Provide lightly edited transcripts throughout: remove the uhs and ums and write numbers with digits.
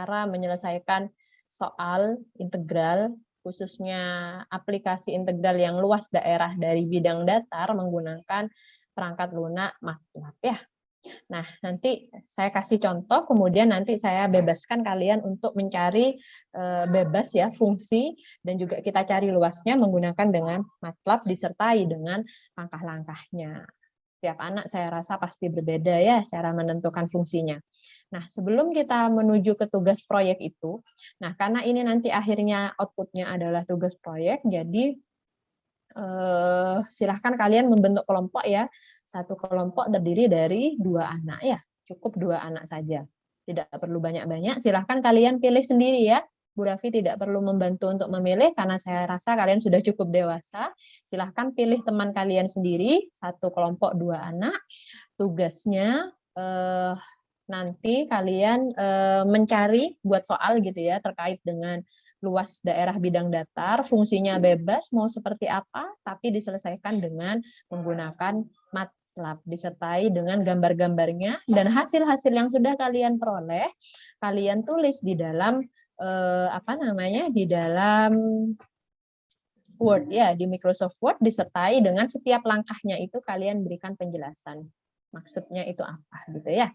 cara menyelesaikan soal integral, khususnya aplikasi integral yang luas daerah dari bidang datar menggunakan perangkat lunak MATLAB ya. Nah, nanti saya kasih contoh, kemudian nanti saya bebaskan kalian untuk mencari bebas ya fungsi, dan juga kita cari luasnya menggunakan dengan MATLAB disertai dengan langkah-langkahnya. Tiap anak saya rasa pasti berbeda ya cara menentukan fungsinya. Nah, sebelum kita menuju ke tugas proyek itu, nah karena ini nanti akhirnya outputnya adalah tugas proyek, jadi silahkan kalian membentuk kelompok ya. Satu kelompok terdiri dari 2 anak ya, cukup 2 anak saja. Tidak perlu banyak-banyak, silahkan kalian pilih sendiri ya. Bu Raffi tidak perlu membantu untuk memilih karena saya rasa kalian sudah cukup dewasa. Silahkan pilih teman kalian sendiri, satu kelompok 2 anak. Tugasnya nanti kalian mencari buat soal gitu ya terkait dengan luas daerah bidang datar, fungsinya bebas, mau seperti apa, tapi diselesaikan dengan menggunakan MATLAB, disertai dengan gambar-gambarnya, dan hasil-hasil yang sudah kalian peroleh, kalian tulis di dalam, di dalam Word, ya, di Microsoft Word, disertai dengan setiap langkahnya itu kalian berikan penjelasan. Maksudnya itu apa, gitu ya.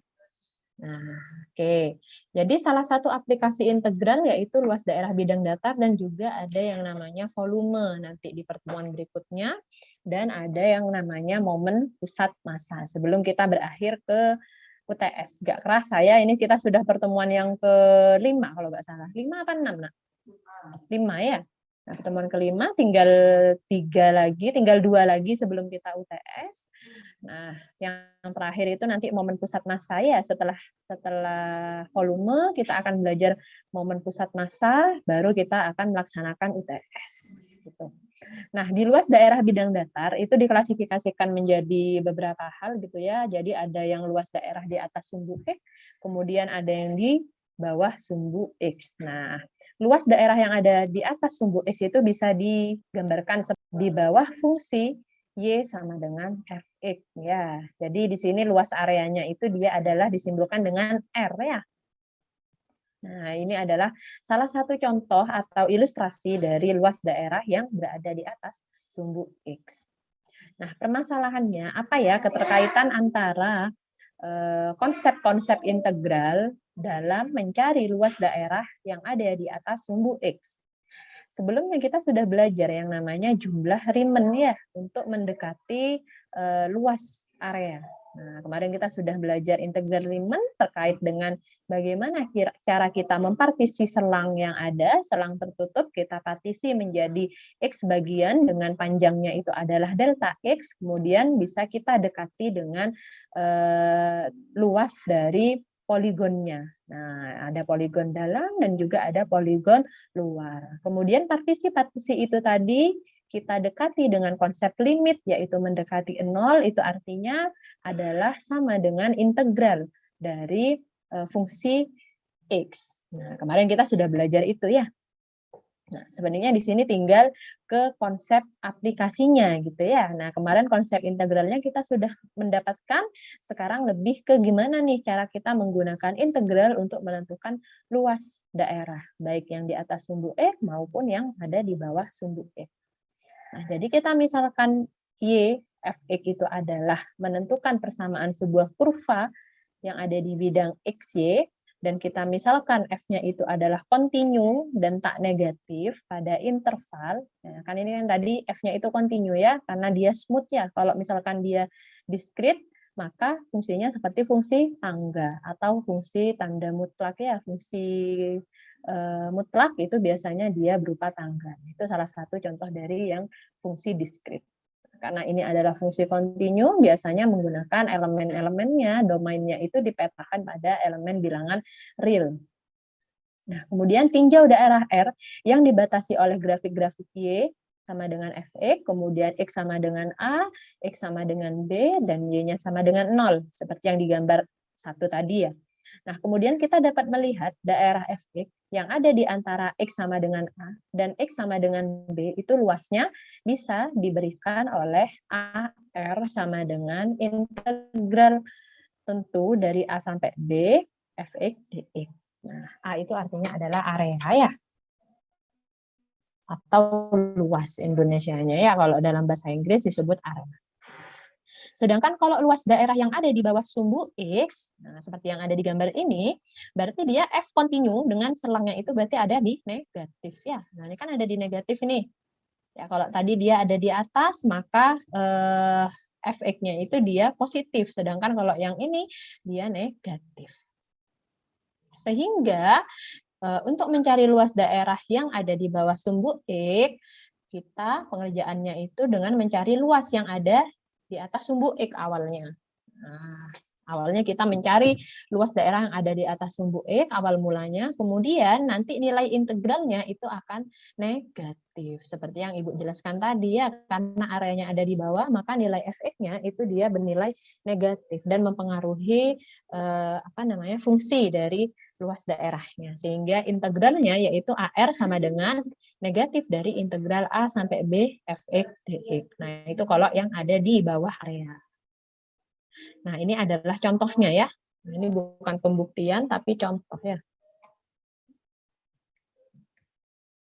Nah, oke. Jadi salah satu aplikasi integral yaitu luas daerah bidang datar, dan juga ada yang namanya volume nanti di pertemuan berikutnya, dan ada yang namanya momen pusat massa. Sebelum kita berakhir ke UTS, gak kerasa ya, ini kita sudah pertemuan yang ke-5 kalau nggak salah. 5 apa 6, Nak? 5 ya. Nah, pertemuan ke-5 tinggal 2 lagi sebelum kita UTS. Nah, yang terakhir itu nanti momen pusat massa ya, setelah volume kita akan belajar momen pusat massa, baru kita akan melaksanakan UTS gitu. Nah, di luas daerah bidang datar itu diklasifikasikan menjadi beberapa hal gitu ya. Jadi ada yang luas daerah di atas sumbu X, kemudian ada yang di bawah sumbu X. Nah, luas daerah yang ada di atas sumbu X itu bisa digambarkan di bawah fungsi Y sama dengan Fx ya. Jadi di sini luas areanya itu dia adalah disimbolkan dengan R ya. Nah, ini adalah salah satu contoh atau ilustrasi dari luas daerah yang berada di atas sumbu X. Nah, permasalahannya apa ya keterkaitan antara konsep-konsep integral dalam mencari luas daerah yang ada di atas sumbu X. Sebelumnya kita sudah belajar yang namanya jumlah Riemann ya untuk mendekati luas area. Nah, kemarin kita sudah belajar integral Riemann terkait dengan bagaimana cara kita mempartisi selang yang ada, selang tertutup kita partisi menjadi X bagian dengan panjangnya itu adalah delta X, kemudian bisa kita dekati dengan luas dari poligonnya. Nah, ada poligon dalam dan juga ada poligon luar. Kemudian partisi-partisi itu tadi kita dekati dengan konsep limit, yaitu mendekati 0, itu artinya adalah sama dengan integral dari fungsi X. Nah, kemarin kita sudah belajar itu ya. Nah, sebenarnya di sini tinggal ke konsep aplikasinya gitu ya. Nah, kemarin konsep integralnya kita sudah mendapatkan, sekarang lebih ke gimana nih cara kita menggunakan integral untuk menentukan luas daerah, baik yang di atas sumbu X maupun yang ada di bawah sumbu X. Nah, jadi kita misalkan Y, Fx itu adalah menentukan persamaan sebuah kurva yang ada di bidang XY, dan kita misalkan F-nya itu adalah kontinu dan tak negatif pada interval, ya, kan ini kan tadi F-nya itu kontinu ya, karena dia smooth ya. Kalau misalkan dia diskrit, maka fungsinya seperti fungsi tangga atau fungsi tanda mutlak ya, fungsi mutlak itu biasanya dia berupa tangga. Itu salah satu contoh dari yang fungsi diskrit. Karena ini adalah fungsi kontinu, biasanya menggunakan elemen-elemennya, domainnya itu dipetakan pada elemen bilangan real. Nah, kemudian tinjau daerah R yang dibatasi oleh grafik-grafik Y sama dengan Fx, kemudian X sama dengan A, X sama dengan B, dan Y-nya sama dengan 0, seperti yang digambar satu tadi ya. Nah, kemudian kita dapat melihat daerah Fx yang ada di antara X sama dengan A dan X sama dengan B itu luasnya bisa diberikan oleh AR sama dengan integral tentu dari A sampai B Fx dx. Nah, A itu artinya adalah area ya, atau luas Indonesianya ya, kalau dalam bahasa Inggris disebut area. Sedangkan kalau luas daerah yang ada di bawah sumbu X, nah seperti yang ada di gambar ini, berarti dia F continue dengan selangnya itu berarti ada di negatif ya. Nah, ini kan ada di negatif ini. Ya, kalau tadi dia ada di atas, maka Fx-nya itu dia positif, sedangkan kalau yang ini dia negatif. Sehingga untuk mencari luas daerah yang ada di bawah sumbu X, kita pengerjaannya itu dengan mencari luas yang ada di atas sumbu X awalnya. Nah, awalnya kita mencari luas daerah yang ada di atas sumbu X awal mulanya, kemudian nanti nilai integralnya itu akan negatif. Seperti yang Ibu jelaskan tadi ya, karena areanya ada di bawah, maka nilai Fx-nya itu dia bernilai negatif dan mempengaruhi fungsi dari luas daerahnya. Sehingga integralnya yaitu AR sama dengan negatif dari integral A sampai B Fx dx. Nah, itu kalau yang ada di bawah area. Nah, ini adalah contohnya ya. Ini bukan pembuktian, tapi contoh ya.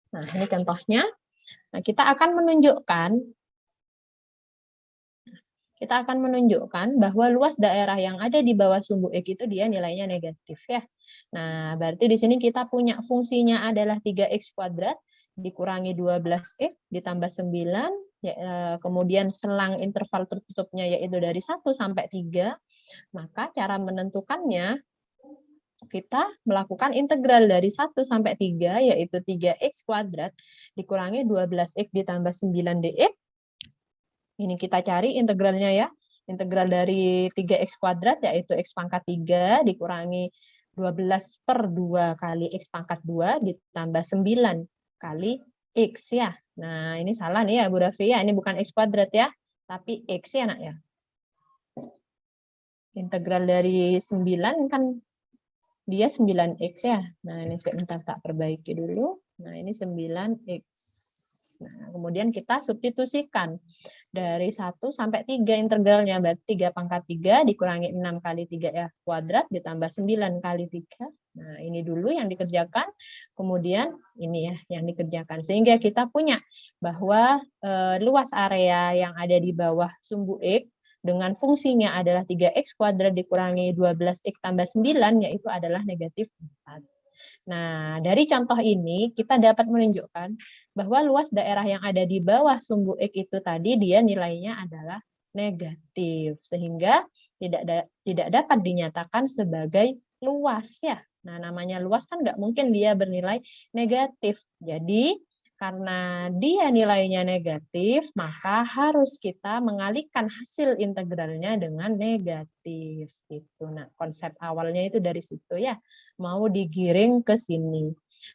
Nah, ini contohnya. Nah, kita akan menunjukkan bahwa luas daerah yang ada di bawah sumbu X itu dia nilainya negatif ya. Nah, berarti di sini kita punya fungsinya adalah 3x kuadrat dikurangi 12x ditambah 9, ya, kemudian selang interval tertutupnya yaitu dari 1 sampai 3. Maka cara menentukannya kita melakukan integral dari 1 sampai 3 yaitu 3x kuadrat dikurangi 12x ditambah 9 dx. Ini kita cari integralnya ya. Integral dari 3x kuadrat yaitu x pangkat 3 dikurangi 12 per 2 kali x pangkat 2 ditambah 9 kali x ya. Nah, ini salah nih ya Bu Davi ya. Ini bukan x kuadrat ya, tapi x ya nak ya. Integral dari 9 kan dia 9x ya. Nah, ini sebentar tak perbaiki dulu. Nah, ini 9x. Nah, kemudian kita substitusikan dari 1 sampai 3 integralnya, berarti 3 pangkat 3 dikurangi 6 kali 3 ya kuadrat ditambah 9 kali 3. Nah, ini dulu yang dikerjakan, kemudian ini ya yang dikerjakan. Sehingga kita punya bahwa luas area yang ada di bawah sumbu X dengan fungsinya adalah 3x kuadrat dikurangi 12x tambah 9, yaitu adalah negatif 4. Nah, dari contoh ini kita dapat menunjukkan bahwa luas daerah yang ada di bawah sumbu X itu tadi dia nilainya adalah negatif, sehingga tidak dapat dinyatakan sebagai luas ya. Nah, namanya luas kan nggak mungkin dia bernilai negatif. Jadi, karena dia nilainya negatif, maka harus kita mengalihkan hasil integralnya dengan negatif. Gitu. Nah, konsep awalnya itu dari situ ya, mau digiring ke sini.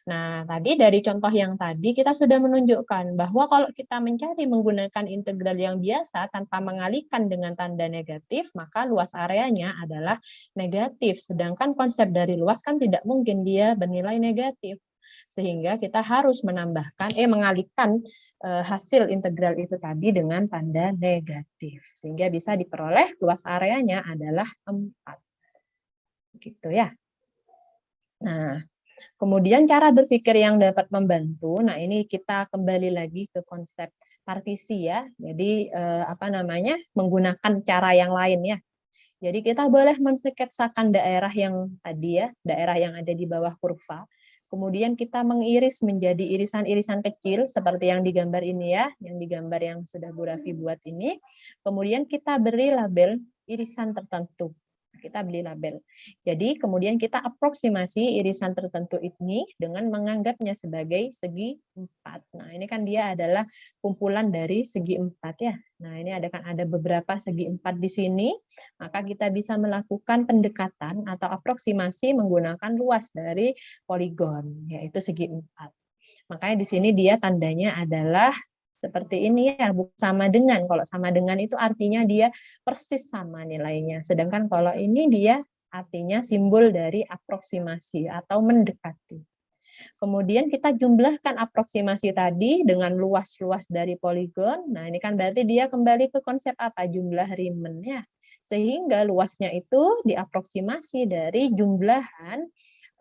Nah, tadi dari contoh yang tadi kita sudah menunjukkan bahwa kalau kita mencari menggunakan integral yang biasa tanpa mengalihkan dengan tanda negatif, maka luas areanya adalah negatif. Sedangkan konsep dari luas kan tidak mungkin dia bernilai negatif. Sehingga kita harus mengalihkan hasil integral itu tadi dengan tanda negatif. Sehingga bisa diperoleh luas areanya adalah 4. Gitu ya. Nah, kemudian cara berpikir yang dapat membantu, nah ini kita kembali lagi ke konsep partisi ya. Jadi menggunakan cara yang lain ya. Jadi kita boleh mensketsakan daerah yang tadi ya, daerah yang ada di bawah kurva. Kemudian kita mengiris menjadi irisan-irisan kecil seperti yang digambar ini ya, yang digambar yang sudah Bu Raffi buat ini. Kemudian kita beri label irisan tertentu. Kita beri label. Jadi kemudian kita aproksimasi irisan tertentu ini dengan menganggapnya sebagai segi 4. Nah, ini kan dia adalah kumpulan dari segi 4 ya. Nah, ini ada beberapa segi 4 di sini, maka kita bisa melakukan pendekatan atau aproksimasi menggunakan luas dari poligon, yaitu segi 4. Makanya di sini dia tandanya adalah seperti ini ya, sama dengan. Kalau sama dengan itu artinya dia persis sama nilainya. Sedangkan kalau ini dia artinya simbol dari aproksimasi atau mendekati. Kemudian kita jumlahkan aproksimasi tadi dengan luas-luas dari poligon. Nah, ini kan berarti dia kembali ke konsep apa? Jumlah Riemann ya. Sehingga luasnya itu diaproksimasi dari jumlahan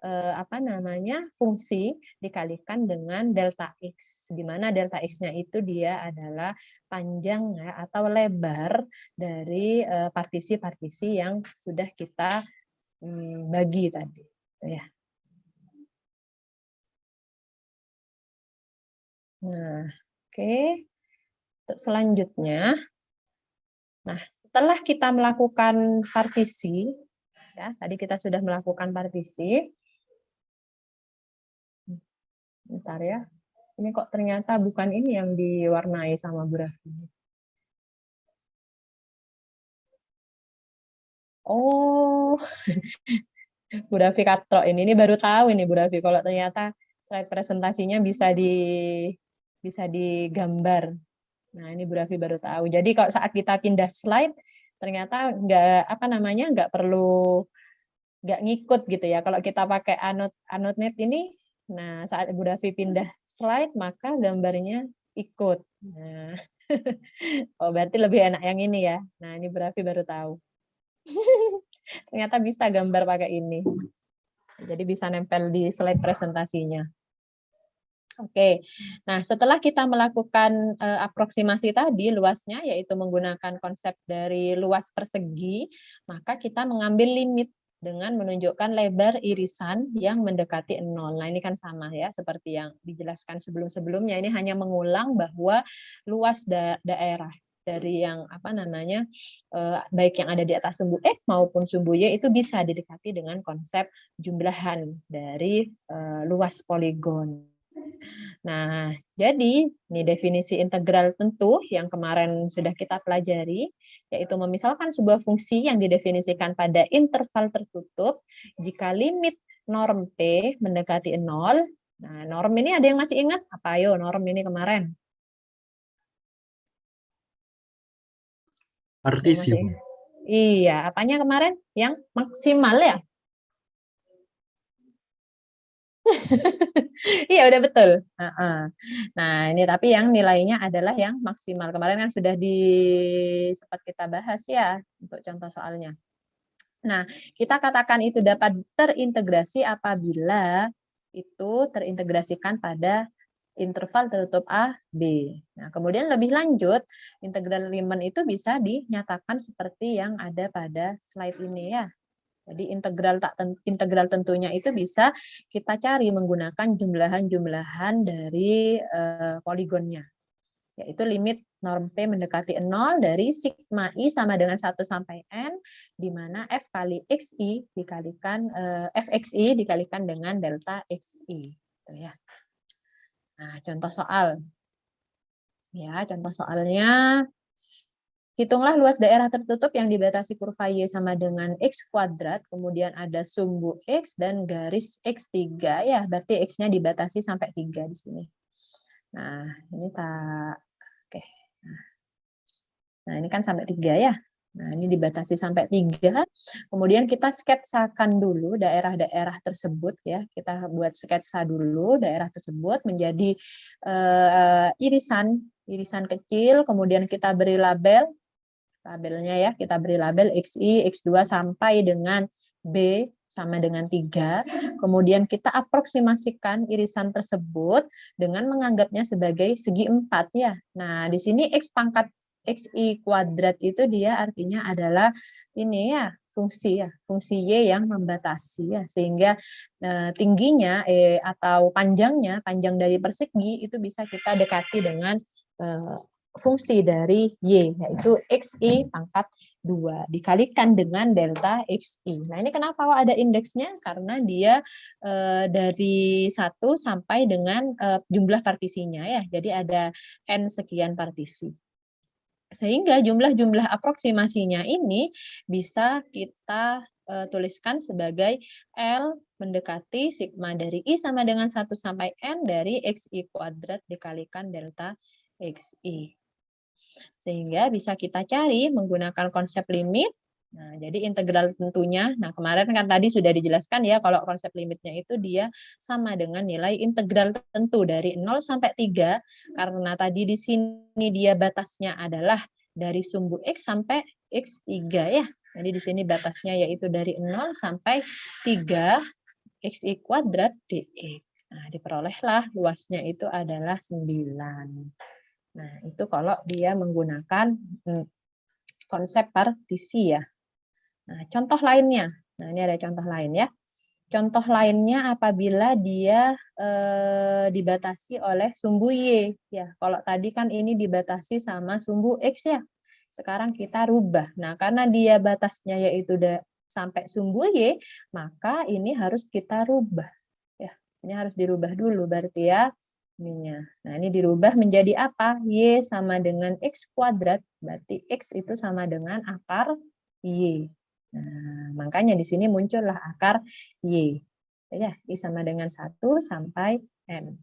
apa namanya, fungsi dikalikan dengan delta X, di mana delta X-nya itu dia adalah panjang ya, atau lebar dari partisi-partisi yang sudah kita bagi tadi. Ya. Nah, oke. Selanjutnya, nah setelah kita melakukan partisi, ya tadi kita sudah melakukan partisi. Bentar ya. Ini kok ternyata bukan ini yang diwarnai sama Bu Raffi. Oh, Bu Raffi katrok ini baru tahu ini Bu Raffi kalau ternyata slide presentasinya bisa digambar. Nah, ini Bu Raffi baru tahu. Jadi kalau saat kita pindah slide ternyata nggak perlu nggak ngikut gitu ya. Kalau kita pakai AnotNet ini, nah saat Bu Raffi pindah slide maka gambarnya ikut. Nah, oh berarti lebih enak yang ini ya. Nah ini Bu Raffi baru tahu. Ternyata bisa gambar pakai ini. Jadi bisa nempel di slide presentasinya. Oke, nah setelah kita melakukan aproksimasi tadi luasnya, yaitu menggunakan konsep dari luas persegi, maka kita mengambil limit dengan menunjukkan lebar irisan yang mendekati 0. Nah ini kan sama ya, seperti yang dijelaskan sebelum-sebelumnya. Ini hanya mengulang bahwa luas daerah dari yang baik yang ada di atas sumbu X maupun sumbu Y itu bisa didekati dengan konsep jumlahan dari luas poligon. Nah, jadi ini definisi integral tentu yang kemarin sudah kita pelajari, yaitu memisalkan sebuah fungsi yang didefinisikan pada interval tertutup jika limit norm P mendekati 0. Nah, norm ini ada yang masih ingat? Apa ayo norm ini kemarin? Partisi. Iya, apanya kemarin? Yang maksimal ya? Iya udah betul. Nah ini tapi yang nilainya adalah yang maksimal. Kemarin kan sudah sempat kita bahas ya untuk contoh soalnya. Nah kita katakan itu dapat terintegrasi apabila itu terintegrasikan pada interval tertutup A, B. Nah kemudian lebih lanjut integral Riemann itu bisa dinyatakan seperti yang ada pada slide ini ya. Jadi integral tentunya itu bisa kita cari menggunakan jumlahan-jumlahan dari poligonnya. Yaitu limit norm P mendekati 0 dari sigma I sama dengan 1 sampai N, di mana F kali XI dikalikan FXI dikalikan dengan delta XI. Gitu ya. Nah, contoh soal. Ya, contoh soalnya hitunglah luas daerah tertutup yang dibatasi kurva Y sama dengan X kuadrat, kemudian ada sumbu X dan garis X3, ya berarti X-nya dibatasi sampai 3 di sini. Nah, ini oke. Nah, ini kan sampai 3 ya. Nah, ini dibatasi sampai 3. Kemudian kita sketsakan dulu daerah-daerah tersebut ya. Kita buat sketsa dulu daerah tersebut menjadi irisan kecil, kemudian kita beri labelnya ya, kita beri label XI, X2 sampai dengan B sama dengan 3. Kemudian kita aproksimasikan irisan tersebut dengan menganggapnya sebagai segi 4 ya. Nah, di sini X pangkat XI kuadrat itu dia artinya adalah ini ya, fungsi Y yang membatasi ya, sehingga tingginya atau panjang dari persegi itu bisa kita dekati dengan fungsi dari Y, yaitu XI pangkat 2, dikalikan dengan delta XI. Nah, ini kenapa ada indeksnya? Karena dia dari 1 sampai dengan jumlah partisinya ya. Jadi ada N sekian partisi. Sehingga jumlah-jumlah aproksimasinya ini bisa kita tuliskan sebagai L mendekati sigma dari I sama dengan 1 sampai N dari XI kuadrat dikalikan delta XI. Sehingga bisa kita cari menggunakan konsep limit. Nah, jadi integral tentunya, nah kemarin kan tadi sudah dijelaskan ya, kalau konsep limitnya itu dia sama dengan nilai integral tentu dari 0 sampai 3, karena tadi di sini dia batasnya adalah dari sumbu X sampai X3 ya. Jadi di sini batasnya yaitu dari 0 sampai 3. XI kuadrat DX. Nah, diperolehlah luasnya itu adalah 9. Nah, itu kalau dia menggunakan konsep partisi ya. Nah, contoh lainnya. Nah, ini ada contoh lain ya. Contoh lainnya apabila dia dibatasi oleh sumbu Y. Ya, kalau tadi kan ini dibatasi sama sumbu X ya. Sekarang kita rubah. Nah, karena dia batasnya yaitu sampai sumbu Y, maka ini harus kita rubah. Ya, ini harus dirubah dulu berarti ya. Ininya. Nah, ini dirubah menjadi apa? Y sama dengan X kuadrat. Berarti X itu sama dengan akar Y. Nah, makanya di sini muncullah akar Y. Ya, Y sama dengan 1 sampai N.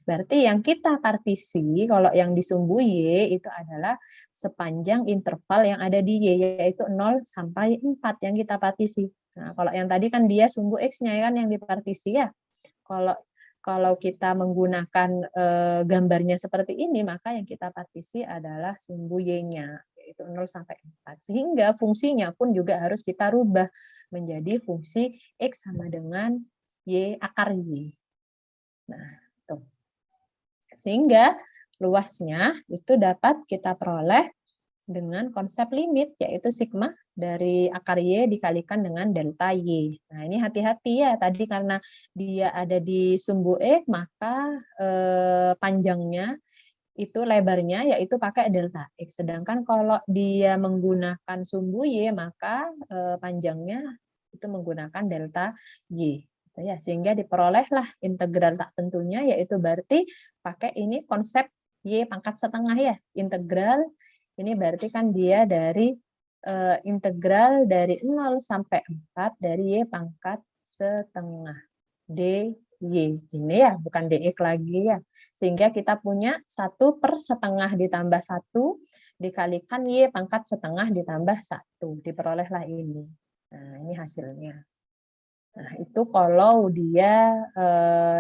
Berarti yang kita partisi, kalau yang di sumbu Y itu adalah sepanjang interval yang ada di Y, yaitu 0 sampai 4 yang kita partisi. Nah, kalau yang tadi kan dia sumbu X-nya kan yang dipartisi ya. Kalau kita menggunakan gambarnya seperti ini, maka yang kita partisi adalah sumbu Y-nya, yaitu 0 sampai 4. Sehingga fungsinya pun juga harus kita rubah menjadi fungsi X sama dengan Y akar Y. Nah, tuh. Sehingga luasnya itu dapat kita peroleh dengan konsep limit, yaitu sigma dari akar Y dikalikan dengan delta Y. Nah, ini hati-hati ya, tadi karena dia ada di sumbu X, maka panjangnya itu lebarnya yaitu pakai delta X. Sedangkan kalau dia menggunakan sumbu Y, maka panjangnya itu menggunakan delta Y. Ya, sehingga diperolehlah integral tak tentunya, yaitu berarti pakai ini konsep Y pangkat setengah ya, integral. Ini berarti kan dia dari integral dari 0 sampai 4 dari Y pangkat setengah dy. Ini ya, bukan dx lagi ya. Sehingga kita punya 1/setengah ditambah 1 dikalikan Y pangkat setengah ditambah 1. Diperolehlah ini. Nah, ini hasilnya. Nah, itu kalau dia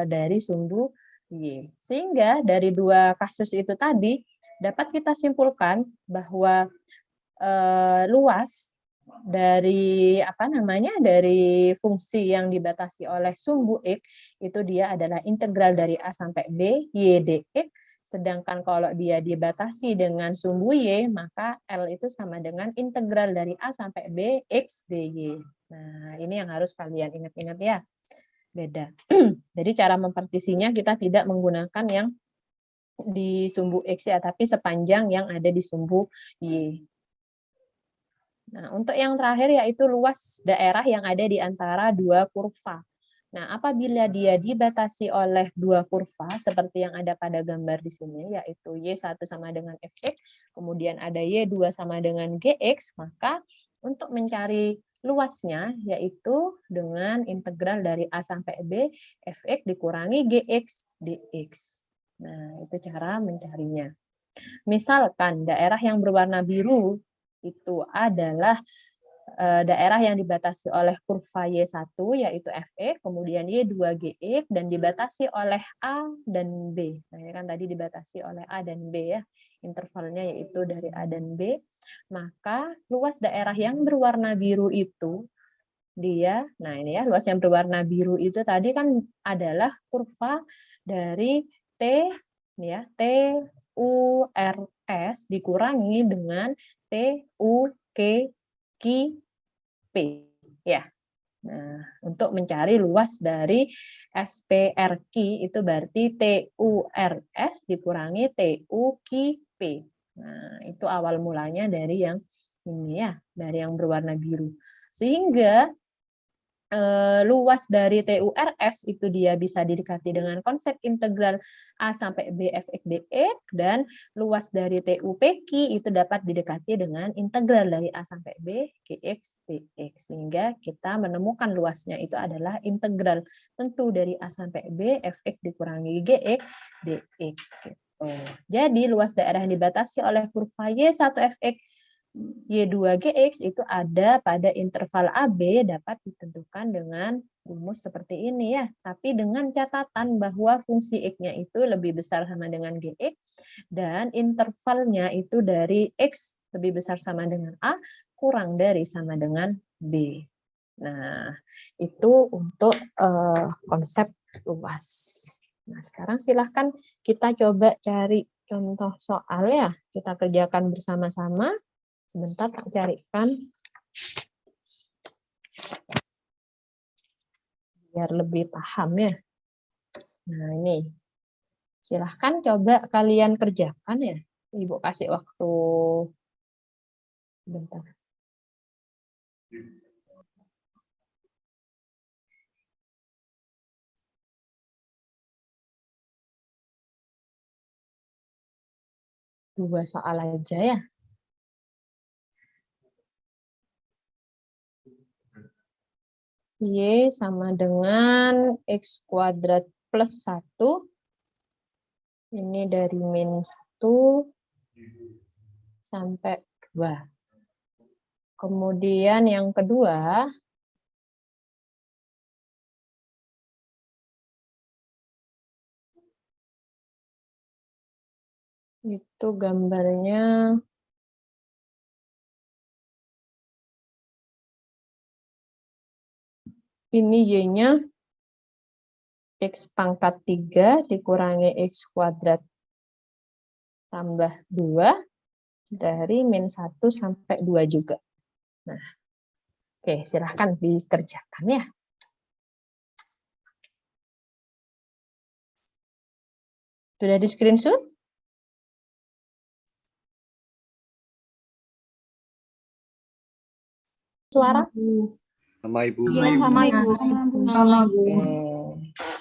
dari sumbu Y. Sehingga dari dua kasus itu tadi, dapat kita simpulkan bahwa luas dari dari fungsi yang dibatasi oleh sumbu X itu dia adalah integral dari A sampai B Y dx, sedangkan kalau dia dibatasi dengan sumbu Y maka L itu sama dengan integral dari A sampai B X dy. Nah, ini yang harus kalian ingat-ingat ya. Beda. Jadi cara mempartisinya kita tidak menggunakan yang di sumbu X ya, tapi sepanjang yang ada di sumbu Y. Nah, untuk yang terakhir yaitu luas daerah yang ada di antara dua kurva. Nah, apabila dia dibatasi oleh dua kurva seperti yang ada pada gambar di sini, yaitu Y1 sama dengan Fx, kemudian ada Y2 sama dengan Gx, maka untuk mencari luasnya yaitu dengan integral dari A sampai B, Fx dikurangi Gx dx. Nah, itu cara mencarinya. Misalkan daerah yang berwarna biru itu adalah daerah yang dibatasi oleh kurva Y1 yaitu Fx, kemudian Y2 Gx dan dibatasi oleh A dan B. Nah, ini kan tadi dibatasi oleh A dan B ya. Intervalnya yaitu dari A dan B. Maka luas daerah yang berwarna biru itu nah ini ya, luas yang berwarna biru itu tadi kan adalah kurva dari T ya, T U R S dikurangi dengan T U Q Q P ya. Nah, untuk mencari luas dari SPRQ itu berarti TURS dikurangi TUQP. Nah, itu awal mulanya dari yang ini ya, dari yang berwarna biru. Sehingga luas dari TURS itu dia bisa didekati dengan konsep integral A sampai B Fx dx, dan luas dari TUPQ itu dapat didekati dengan integral dari A sampai B Gx dx. Sehingga kita menemukan luasnya itu adalah integral tentu dari A sampai B Fx dikurangi Gx dx. Gitu. Jadi luas daerah yang dibatasi oleh kurva Y1 Fx Y2Gx itu ada pada interval AB dapat ditentukan dengan rumus seperti ini ya. Tapi dengan catatan bahwa fungsi X-nya itu lebih besar sama dengan Gx dan intervalnya itu dari X lebih besar sama dengan A kurang dari sama dengan B. Nah, itu untuk konsep luas. Nah, sekarang silahkan kita coba cari contoh soal ya. Kita kerjakan bersama-sama. Sebentar tak carikan. Biar lebih paham ya. Nah, ini. Silahkan coba kalian kerjakan ya. Ibu kasih waktu. Sebentar. Dua soal aja ya. Y sama dengan X kuadrat plus 1. Ini dari min 1 sampai 2. Kemudian yang kedua, itu gambarnya ini Y-nya X pangkat 3 dikurangi X kuadrat tambah 2 dari min 1 sampai 2 juga. Nah, oke, silahkan dikerjakan ya. Sudah di screenshot? Suara? Sama Ibu. Iya, sama Ibu. Oke.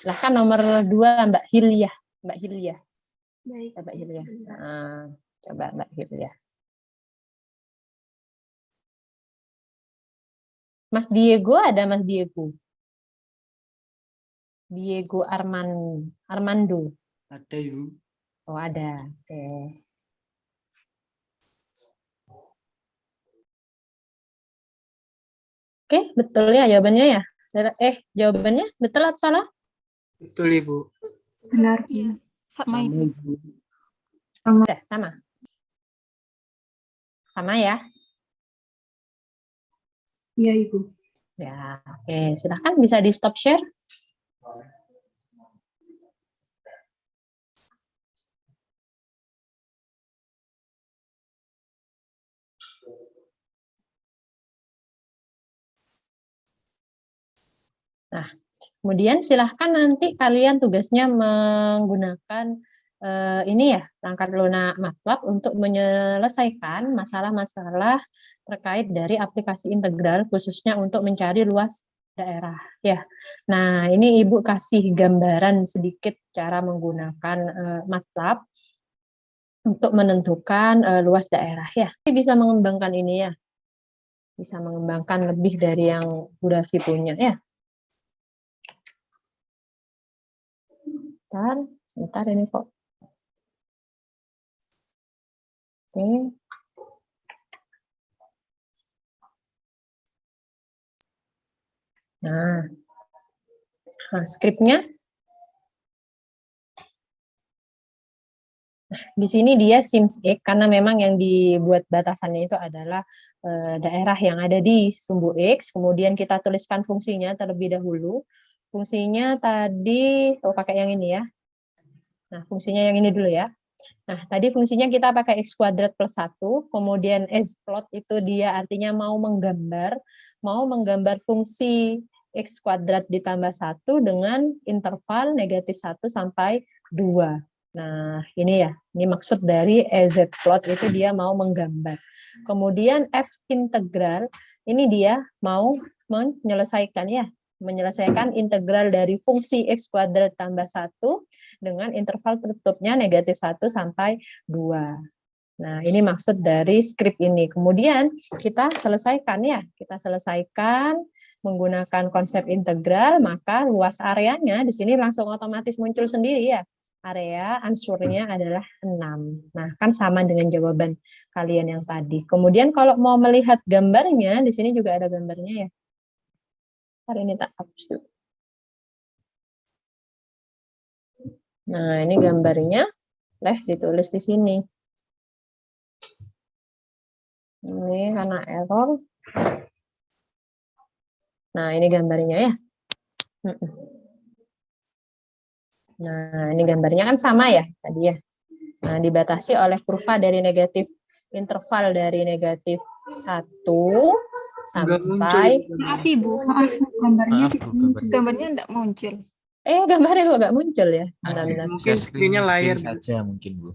Silahkan nomor 2 Mbak Hilya. Mbak Hilya. Baik. Mbak Hilya. Nah, coba Mbak Hilya. Mas Diego ada Mas Diego? Diego Armando. Ada Ibu. Oh ada. Oke. Oke, betul ya jawabannya ya? Jawabannya betul atau salah? Betul Ibu. Benar. Iya. Sama Ibu. Udah, sama. Sama ya? Iya, Ibu. Ya, oke. Silahkan bisa di stop share. Nah, kemudian silahkan nanti kalian tugasnya menggunakan ini ya, perangkat lunak MATLAB untuk menyelesaikan masalah-masalah terkait dari aplikasi integral khususnya untuk mencari luas daerah ya. Nah, ini Ibu kasih gambaran sedikit cara menggunakan MATLAB untuk menentukan luas daerah ya. Bisa mengembangkan ini ya. Bisa mengembangkan lebih dari yang Bu Davi punya ya. Sebentar ini kok. Oke. Nah, skripnya. Di sini dia SIMS-X karena memang yang dibuat batasannya itu adalah daerah yang ada di sumbu X. Kemudian kita tuliskan fungsinya terlebih dahulu. Fungsinya tadi, pakai yang ini ya. Nah, fungsinya yang ini dulu ya. Nah, tadi fungsinya kita pakai X kuadrat plus 1, kemudian splot itu dia artinya mau menggambar fungsi X kuadrat ditambah 1 dengan interval negatif 1 sampai 2. Nah, ini ya, ini maksud dari EZ plot itu dia mau menggambar. Kemudian F integral, ini dia mau menyelesaikan integral dari fungsi X kuadrat tambah 1 dengan interval tertutupnya negatif 1 sampai 2. Nah, ini maksud dari skrip ini. Kemudian kita selesaikan ya, kita selesaikan menggunakan konsep integral, maka luas areanya di sini langsung otomatis muncul sendiri ya. Area answernya adalah 6. Nah, kan sama dengan jawaban kalian yang tadi. Kemudian kalau mau melihat gambarnya, di sini juga ada gambarnya ya. Hari ini tak hapus dulu. Nah, ini gambarnya. Ditulis di sini. Ini karena error. Nah, ini gambarnya ya. Nah, ini gambarnya kan sama ya tadi ya. Nah, dibatasi oleh kurva dari negatif, interval dari negatif 1 Nggak muncul sampai itu Maaf gambarnya. Ibu, maaf gambarnya Maaf, Bu, tidak gambarnya. muncul. Gambarnya enggak muncul. gambarnya kok nggak muncul ya. Benar-benar. Mungkin Share screen-nya layar, Bu. saja mungkin, Bu.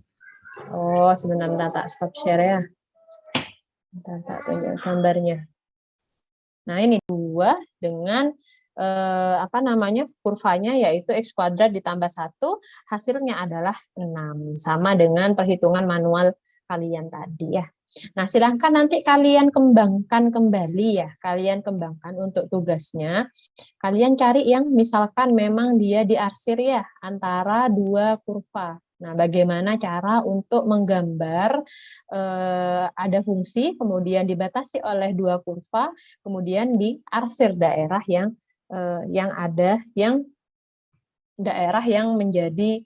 Oh, sebentar tak stop share ya. Bentar, tak tunjuk gambarnya. Nah, ini 2 dengan apa namanya kurvanya yaitu X kuadrat ditambah 1, hasilnya adalah 6. Sama dengan perhitungan manual kalian tadi ya. Nah, silahkan nanti kalian kembangkan kembali ya. Kalian kembangkan untuk tugasnya. Kalian cari yang misalkan memang dia diarsir ya antara 2 kurva. Nah, bagaimana cara untuk menggambar ada fungsi, kemudian dibatasi oleh 2 kurva, kemudian diarsir daerah yang daerah yang menjadi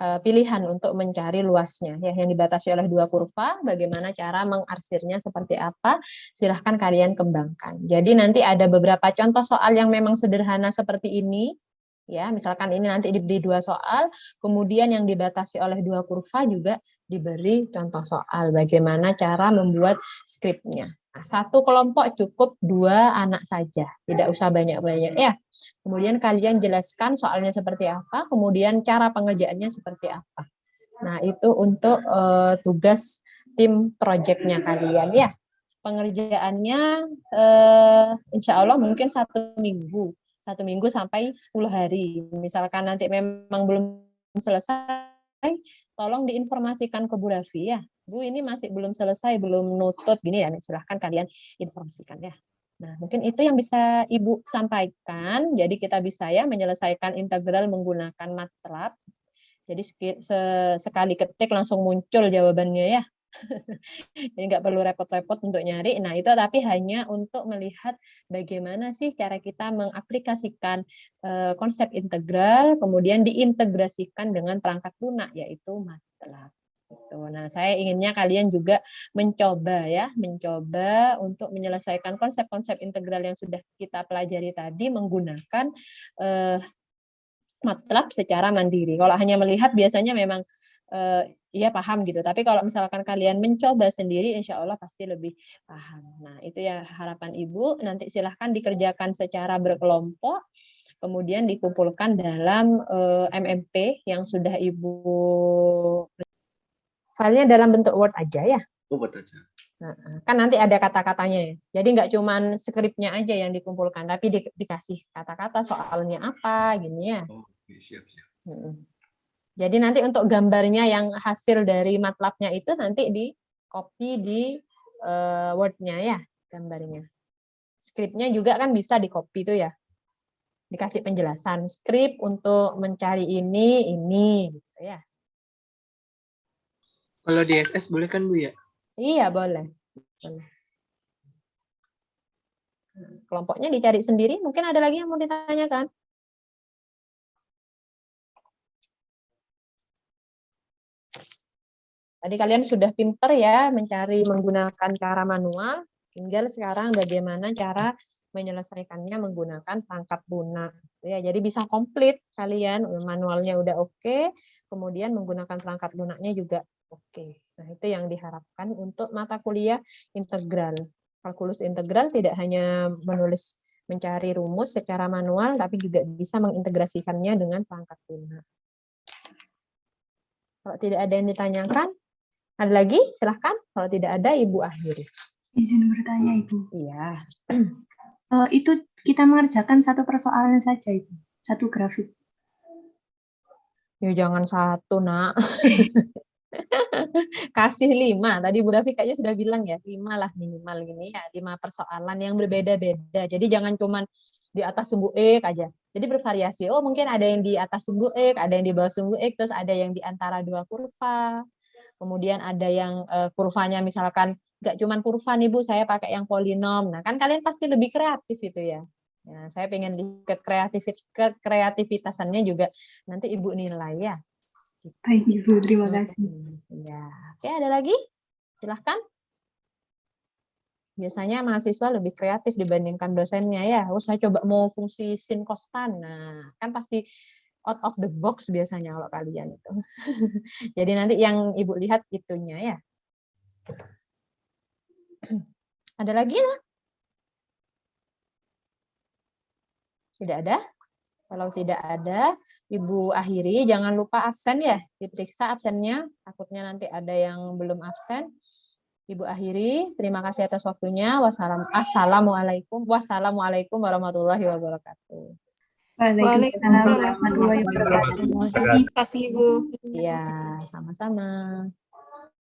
pilihan untuk mencari luasnya ya, yang dibatasi oleh 2 kurva. Bagaimana cara mengarsirnya seperti apa, silahkan kalian kembangkan. Jadi nanti ada beberapa contoh soal yang memang sederhana seperti ini ya, misalkan ini nanti diberi 2 soal, kemudian yang dibatasi oleh 2 kurva juga diberi contoh soal bagaimana cara membuat skripnya. Nah, 1 kelompok cukup 2 anak saja, tidak usah banyak-banyak ya. Kemudian kalian jelaskan soalnya seperti apa, kemudian cara pengerjaannya seperti apa. Nah, itu untuk tugas tim proyeknya kalian ya. Pengerjaannya insya Allah mungkin 1 minggu. 1 minggu sampai 10 hari. Misalkan nanti memang belum selesai, tolong diinformasikan ke Bu Rafi ya. Bu, ini masih belum selesai, belum nutut gini ya. Silahkan kalian informasikan ya. Nah, mungkin itu yang bisa Ibu sampaikan. Jadi kita bisa ya menyelesaikan integral menggunakan MATLAB. Jadi sekali ketik langsung muncul jawabannya ya. Jadi nggak perlu repot-repot untuk nyari. Nah, itu tapi hanya untuk melihat bagaimana sih cara kita mengaplikasikan konsep integral, kemudian diintegrasikan dengan perangkat lunak, yaitu MATLAB. Nah, saya inginnya kalian juga mencoba untuk menyelesaikan konsep-konsep integral yang sudah kita pelajari tadi menggunakan MATLAB secara mandiri. Kalau hanya melihat biasanya memang ya paham gitu. Tapi kalau misalkan kalian mencoba sendiri, insya Allah pasti lebih paham. Nah, itu ya harapan Ibu. Nanti silahkan dikerjakan secara berkelompok, kemudian dikumpulkan dalam MMP yang sudah Ibu. Filenya dalam bentuk Word aja ya. Word aja. Kan nanti ada kata-katanya ya. Jadi nggak cuman skripnya aja yang dikumpulkan, tapi dikasih kata-kata soalnya apa, gini ya. Oke, siap-siap. Jadi nanti untuk gambarnya yang hasil dari MATLAB-nya itu nanti di copy di Word-nya ya gambarnya. Skripnya juga kan bisa di copy itu ya. Dikasih penjelasan skrip untuk mencari ini gitu ya. Kalau di SS boleh kan Bu ya? Iya boleh. Kelompoknya dicari sendiri. Mungkin ada lagi yang mau ditanyakan? Tadi kalian sudah pinter ya mencari menggunakan cara manual. Tinggal sekarang bagaimana cara menyelesaikannya menggunakan perangkat lunak. Ya, jadi bisa komplit kalian, manualnya udah oke, kemudian menggunakan perangkat lunaknya juga oke. Nah, itu yang diharapkan untuk mata kuliah integral. Kalkulus integral tidak hanya mencari rumus secara manual, tapi juga bisa mengintegrasikannya dengan perangkat lunak. Kalau tidak ada yang ditanyakan, ada lagi? Silahkan. Kalau tidak ada, Ibu akhiri. Izin bertanya, Ibu. Iya. Itu kita mengerjakan 1 persoalan saja, Ibu. 1 grafik. Ya jangan 1, Nak. Kasih 5. Tadi Bu Davi kayaknya sudah bilang ya, 5 lah minimal gini ya, 5 persoalan yang berbeda-beda. Jadi jangan cuman di atas sumbu X aja. Jadi bervariasi. Oh, mungkin ada yang di atas sumbu X, ada yang di bawah sumbu X, terus ada yang di antara 2 kurva. Kemudian ada yang kurvanya misalkan nggak cuman kurva nih Bu, saya pakai yang polinom. Nah, kan kalian pasti lebih kreatif itu ya. Nah, saya pengen lihat kreativitasannya juga nanti Ibu nilai ya. Baik, Ibu. Terima kasih. Ya, oke, ada lagi? Silahkan. Biasanya mahasiswa lebih kreatif dibandingkan dosennya ya. Oh, saya coba mau fungsi sin kostan. Nah, kan pasti out of the box biasanya kalau kalian itu. Jadi nanti yang Ibu lihat itunya ya. Ada lagi lah? Tidak ada? Kalau tidak ada, Ibu akhiri. Jangan lupa absen ya. Diperiksa absennya. Takutnya nanti ada yang belum absen. Ibu akhiri. Terima kasih atas waktunya. Assalamualaikum warahmatullahi wabarakatuh. Waalaikumsalam warahmatullahi wabarakatuh. Terima kasih, Bu. Ya, sama-sama.